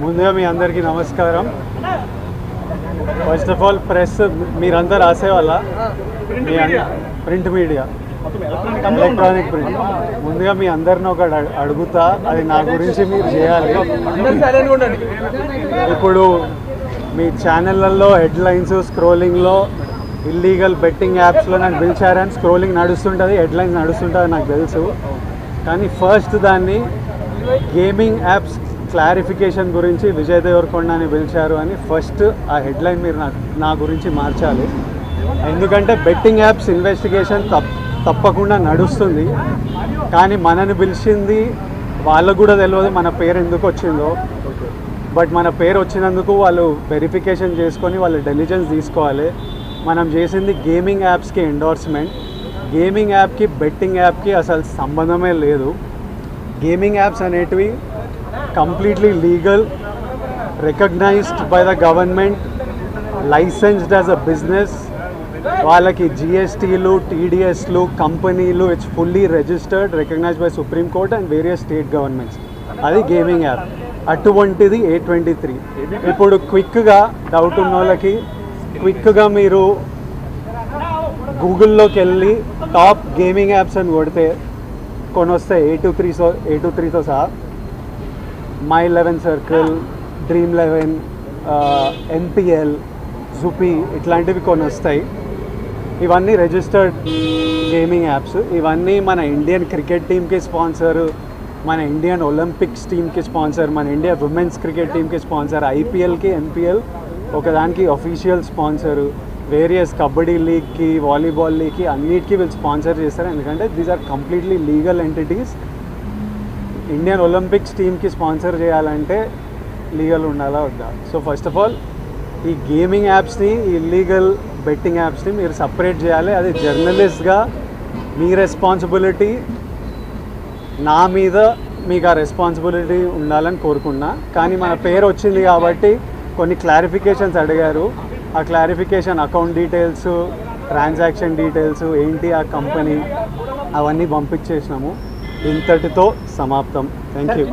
ముందుగా మీ అందరికీ నమస్కారం. ఫస్ట్ ఆఫ్ ఆల్ ప్రెస్ మీరంతా రాసేవాళ్ళ ప్రింట్ మీడియా ఎలక్ట్రానిక్ ప్రింట్ ముందుగా మీ అందరిని ఒకటి అడుగుతా, అది నా గురించి మీరు చేయాలి. ఇప్పుడు మీ ఛానళ్ళల్లో హెడ్లైన్స్ స్క్రోలింగ్లో ఇల్లీగల్ బెట్టింగ్ యాప్స్లో నన్ను పిలిచారని స్క్రోలింగ్ నడుస్తుంటుంది, హెడ్లైన్స్ నడుస్తుంటుంది నాకు తెలుసు. కానీ ఫస్ట్ దాన్ని గేమింగ్ యాప్స్ క్లారిఫికేషన్ గురించి విజయ్ దేవరకొండని పిలిచారు అని ఫస్ట్ ఆ హెడ్లైన్ మీరు నా గురించి మార్చాలి. ఎందుకంటే బెట్టింగ్ యాప్స్ ఇన్వెస్టిగేషన్ తప్పకుండా నడుస్తుంది, కానీ మనని పిలిచింది వాళ్ళకు కూడా తెలియదు మన పేరు ఎందుకు వచ్చిందో. బట్ మన పేరు వచ్చినందుకు వాళ్ళు వెరిఫికేషన్ చేసుకొని వాళ్ళు డెలిజెన్స్ తీసుకోవాలి. మనం చేసింది గేమింగ్ యాప్స్కి ఎండోర్స్మెంట్. గేమింగ్ యాప్కి బెట్టింగ్ యాప్కి అసలు సంబంధమే లేదు. గేమింగ్ యాప్స్ అనేటివి completely legal, recognized by the government, licensed as a business. వాళ్ళకి జిఎస్టీలు టీడీఎస్లు కంపెనీలు it's fully registered, recognised by supreme court and various state governments. అది గేమింగ్ యాప్. అటువంటిది A23. ఇప్పుడు క్విక్గా డౌట్ ఉన్న వాళ్ళకి క్విక్గా మీరు గూగుల్లోకి వెళ్ళి టాప్ గేమింగ్ యాప్స్ అని కొడితే కొన్ని వస్తాయి A23తో సహా. My11 Circle, Dream11, NPL, జుపీ ఇట్లాంటివి కొన్ని వస్తాయి. ఇవన్నీ రిజిస్టర్డ్ గేమింగ్ యాప్స్. ఇవన్నీ మన ఇండియన్ క్రికెట్ టీమ్కి స్పాన్సరు, మన ఇండియన్ ఒలింపిక్స్ టీమ్కి స్పాన్సర్, మన ఇండియా ఉమెన్స్ క్రికెట్ టీమ్కి స్పాన్సర్, ఐపీఎల్కి ఎన్పిఎల్ ఒకదానికి అఫీషియల్ స్పాన్సరు, వేరియస్ కబడ్డీ లీగ్కి వాలీబాల్ లీగ్కి అన్నిటికీ వీళ్ళు స్పాన్సర్ చేస్తారు. ఎందుకంటే these are completely legal entities. Indian Olympics టీమ్కి స్పాన్సర్ చేయాలంటే లీగల్ ఉండాలా వద్దా? సో ఫస్ట్ ఆఫ్ ఆల్ ఈ గేమింగ్ యాప్స్ని, ఇల్లీగల్ బెట్టింగ్ యాప్స్ని మీరు సపరేట్ చేయాలి. అది జర్నలిస్ట్గా మీ రెస్పాన్సిబిలిటీ. నా మీద మీకు ఆ రెస్పాన్సిబిలిటీ ఉండాలని కోరుకున్నా. కానీ మన పేరు వచ్చింది కాబట్టి కొన్ని క్లారిఫికేషన్స్ అడిగారు. ఆ clarification account details, transaction details ఏంటి ఆ కంపెనీ అవన్నీ పంపించేసినాము. ఇంతటితో సమాప్తం. Thank you.